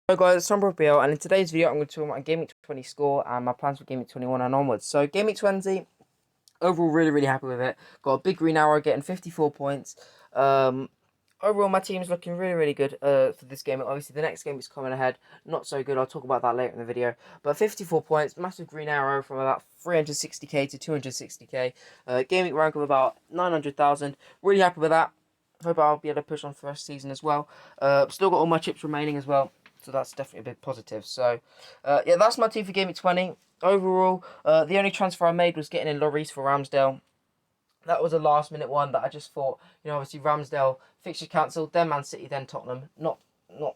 Hello guys, it's Tom from FPL, and in today's video I'm going to talk about my Gameweek 20 score and my plans for Gameweek 21 and onwards. So Gameweek 20, overall really happy with it. Got a big green arrow getting 54 points. Overall my team's looking really good for this game. Obviously the next game is coming ahead, not so good. I'll talk about that later in the video. But 54 points, massive green arrow from about 360k to 260k. Gameweek rank of about 900,000. Really happy with that. Hope I'll be able to push on for the season as well. Still got all my chips remaining as well. So that's definitely a big positive. So, yeah, that's my team for Game Week 20. Overall, the only transfer I made was getting in Lloris for Ramsdale. That was a last-minute one that I just thought, obviously Ramsdale, fixture cancelled, then Man City, then Tottenham. Not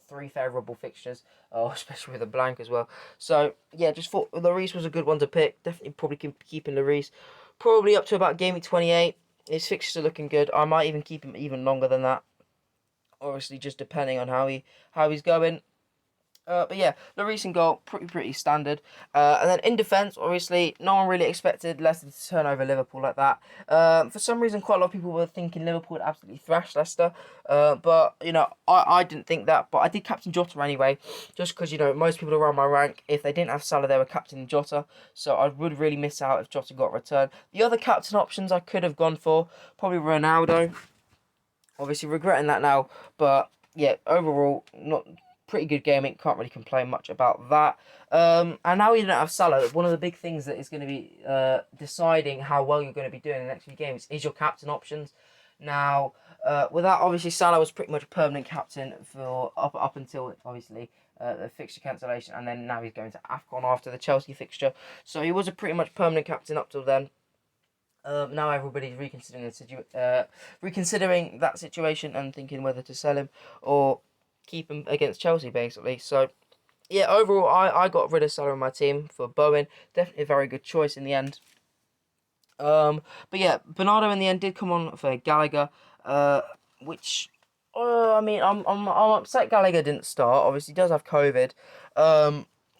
three favourable fixtures, especially with a blank as well. So, yeah, just thought Lloris was a good one to pick. Definitely probably keeping Lloris. Probably up to about Game Week 28. His fixtures are looking good. I might even keep him even longer than that. Obviously, just depending on how he's going. But yeah, Lloris in goal, pretty standard. And then in defence, obviously, no one really expected Leicester to turn over Liverpool like that. For some reason, quite a lot of people were thinking Liverpool would absolutely thrash Leicester. But, I didn't think that. But I did captain Jota anyway, just because, most people around my rank, if they didn't have Salah, they were captaining Jota. So I would really miss out if Jota got a return. The other captain options I could have gone for, probably Ronaldo. Obviously, regretting that now. But, yeah, overall, not... pretty good gaming, can't really complain much about that. And now you don't have Salah. One of the big things that is going to be deciding how well you're going to be doing in the next few games is your captain options. Now, with that, obviously Salah was pretty much a permanent captain for up until obviously the fixture cancellation, and then now he's going to AFCON after the Chelsea fixture. So he was a pretty much permanent captain up till then. Now everybody's reconsidering that situation and thinking whether to sell him or keep him against Chelsea, basically. So, yeah, overall, I got rid of Salah on my team for Bowen. Definitely a very good choice in the end. But yeah, Bernardo in the end did come on for Gallagher, which, I mean, I'm upset Gallagher didn't start. Obviously, he does have COVID.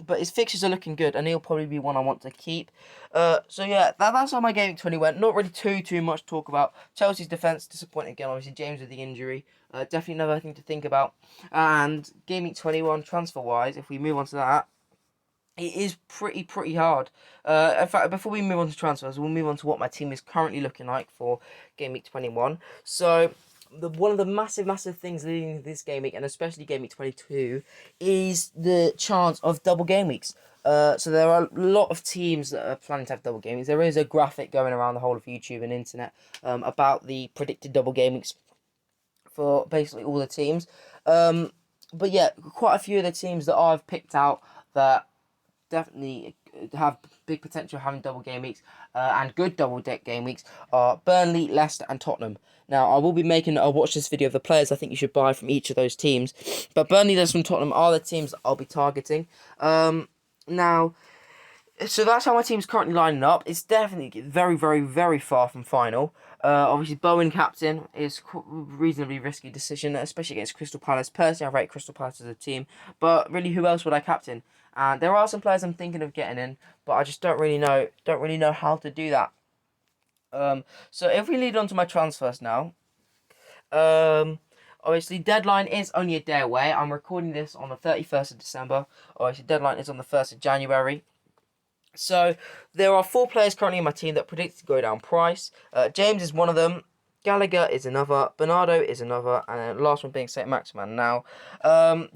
But his fixtures are looking good, and he'll probably be one I want to keep. So yeah, that's how my Game Week 20 went. Not really too much to talk about. Chelsea's defence disappointing again. Obviously, James with the injury. Definitely another thing to think about. And Game Week 21 transfer-wise, if we move on to that, it is pretty hard. In fact, before we move on to transfers, we'll move on to what my team is currently looking like for Game Week 21. So, one of the massive things leading to this game week, and especially Game Week 22, is the chance of double game weeks. So there are a lot of teams that are planning to have double game weeks. There is a graphic going around the whole of YouTube and internet about the predicted double game weeks for basically all the teams. But yeah, quite a few of the teams that I've picked out that definitely have big potential of having double game weeks and good double deck game weeks are Burnley, Leicester and Tottenham. Now, I will be making a watch this video of the players I think you should buy from each of those teams. But Burnley, Leicester and Tottenham are the teams that I'll be targeting. Now, so that's how my team's currently lining up. It's definitely very far from final. Obviously, Bowen captain is a reasonably risky decision, especially against Crystal Palace. Personally, I rate Crystal Palace as a team, but really, who else would I captain? And there are some players I'm thinking of getting in, but I just don't really know how to do that. So if we lead on to my transfers now, obviously deadline is only a day away. I'm recording this on the 31st of December. Obviously deadline is on the 1st of January. So there are 4 players currently in my team that predicted to go down price. James is one of them. Gallagher is another, Bernardo is another, and then the last one being SaintMaximin. Now,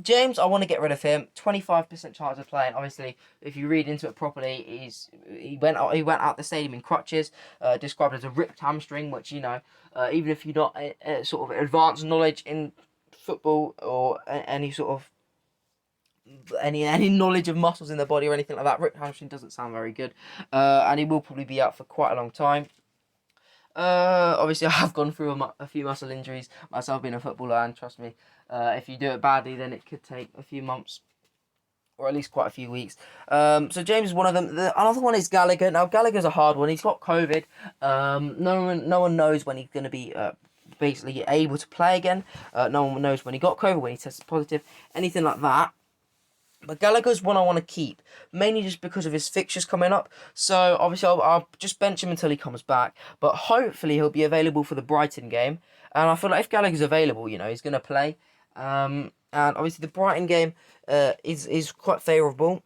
James, I want to get rid of him. 25% chance of playing. Obviously, if you read into it properly, he went out the stadium in crutches, described as a ripped hamstring, which even if you're not sort of advanced knowledge in football or any sort of any knowledge of muscles in the body or anything like that, ripped hamstring doesn't sound very good, and he will probably be out for quite a long time. Obviously I have gone through a few muscle injuries myself being a footballer, and trust me, if you do it badly then it could take a few months or at least quite a few weeks. So James is one of them. Another one is Gallagher. Now Gallagher's a hard one. He's got COVID. No one knows when he's going to be basically able to play again. No one knows when he got COVID, when he tested positive, anything like that. But Gallagher's one I want to keep, mainly just because of his fixtures coming up. So, obviously, I'll just bench him until he comes back. But hopefully, he'll be available for the Brighton game. And I feel like if Gallagher's available, he's going to play. And obviously, the Brighton game is quite favourable.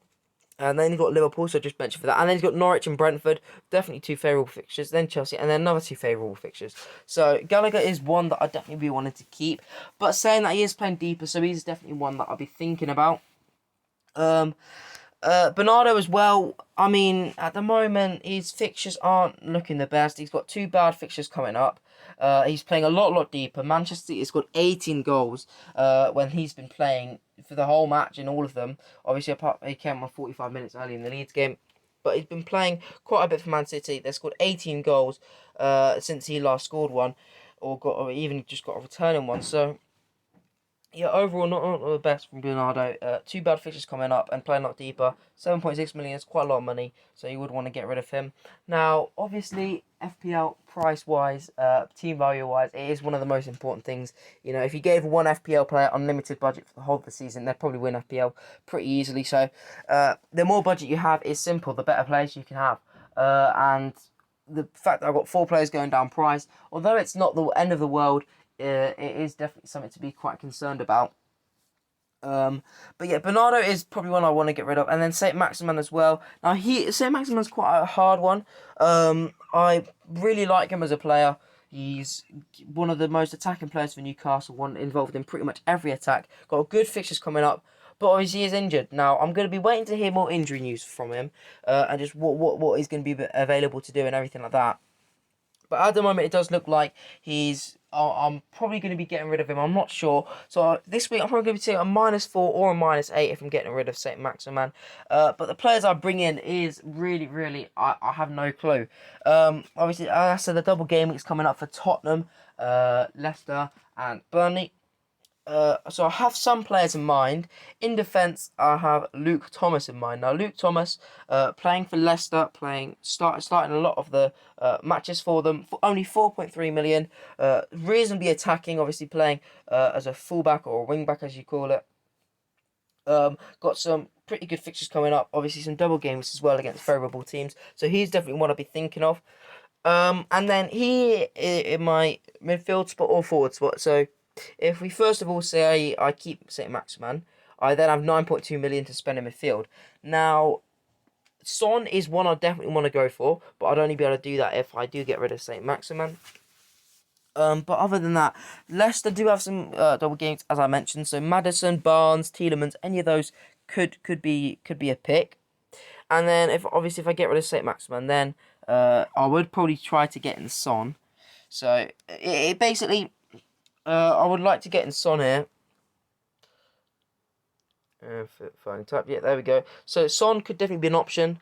And then you've got Liverpool, so just mentioned for that. And then you've got Norwich and Brentford, definitely two favourable fixtures. Then Chelsea, and then another two favourable fixtures. So Gallagher is one that I definitely be wanting to keep. But saying that, he is playing deeper, so he's definitely one that I'll be thinking about. Bernardo as well. I mean, at the moment, his fixtures aren't looking the best. He's got two bad fixtures coming up. He's playing a lot deeper. Manchester City has got 18 goals when he's been playing for the whole match in all of them. Obviously, apart he came on 45 minutes early in the Leeds game, but he's been playing quite a bit for Man City. They've scored 18 goals since he last scored one, or even just got a returning one. So yeah, overall, not the best from Bernardo. Two bad fixtures coming up and playing a lot deeper. 7.6 million is quite a lot of money, so you would want to get rid of him. Now, obviously, FPL price-wise, team value-wise, it is one of the most important things. You know, if you gave one FPL player unlimited budget for the whole of the season, they'd probably win FPL pretty easily. So, the more budget you have is simple, the better players you can have. And the fact that I've got 4 players going down price, although it's not the end of the world, it is definitely something to be quite concerned about. But yeah, Bernardo is probably one I want to get rid of, and then SaintMaximin as well. Now SaintMaximin's quite a hard one. I really like him as a player. He's one of the most attacking players for Newcastle, one involved in pretty much every attack. Got good fixtures coming up, but obviously he is injured. Now I'm going to be waiting to hear more injury news from him, and just what he's going to be available to do and everything like that. But at the moment, it does look like he's. I'm probably going to be getting rid of him. I'm not sure. So this week, I'm probably going to be taking a -4 or a -8 if I'm getting rid of SaintMaximin. But the players I bring in is really, I have no clue. Obviously, as I said, the double game week's coming up for Tottenham, Leicester, and Burnley. So I have some players in mind. In defence, I have Luke Thomas in mind. Now, Luke Thomas, playing for Leicester, starting a lot of the matches for them. For only 4.3 million, reasonably attacking. Obviously, playing as a fullback or a wing back, as you call it. Got some pretty good fixtures coming up. Obviously, some double games as well against favourable teams. So he's definitely one I'll be thinking of. And then he in my midfield spot or forward spot. So if we first of all say I keep SaintMaximin, I then have 9.2 million to spend in midfield. Now, Son is one I definitely want to go for, but I'd only be able to do that if I do get rid of SaintMaximin. But other than that, Leicester do have some double games, as I mentioned. So Maddison, Barnes, Tielemans, any of those could be a pick. And then if I get rid of SaintMaximin, then I would probably try to get in Son. So it basically, I would like to get in Son here. Fine type, yeah, there we go. So Son could definitely be an option.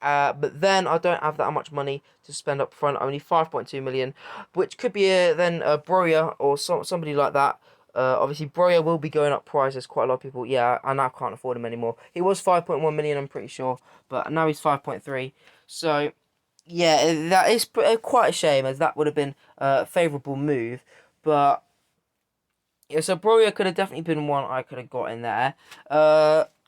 But then I don't have that much money to spend up front. Only 5.2 million, which could be then a Broya or somebody like that. Obviously, Broya will be going up prices. Quite a lot of people, yeah, I now can't afford him anymore. He was 5.1 million, I'm pretty sure, but now he's 5.3. So, yeah, that is quite a shame, as that would have been a favourable move. But yeah, so Broya could have definitely been one I could have got in there.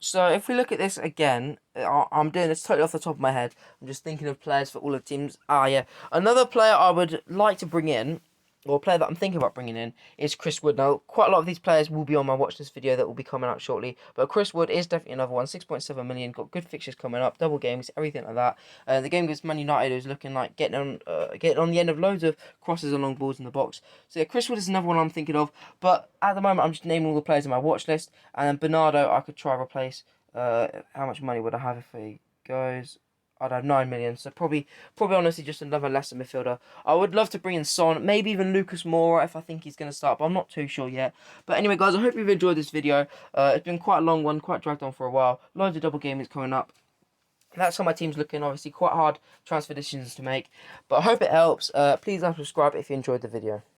So if we look at this again, I'm doing this totally off the top of my head. I'm just thinking of players for all the teams. Yeah. Another player I would like to bring in, or a player that I'm thinking about bringing in, is Chris Wood. Now, quite a lot of these players will be on my watch list video that will be coming out shortly. But Chris Wood is definitely another one. 6.7 million, got good fixtures coming up, double games, everything like that. The game against Man United is looking like getting on the end of loads of crosses and long balls in the box. So yeah, Chris Wood is another one I'm thinking of. But at the moment, I'm just naming all the players on my watch list. And then Bernardo, I could try to replace. How much money would I have if he goes? I'd have 9 million, so probably honestly just another Leicester midfielder. I would love to bring in Son, maybe even Lucas Moura if I think he's going to start, but I'm not too sure yet. But anyway, guys, I hope you've enjoyed this video. It's been quite a long one, quite dragged on for a while. Loads of double gaming coming up. That's how my team's looking. Obviously, quite hard transfer decisions to make, but I hope it helps. Please like, subscribe if you enjoyed the video.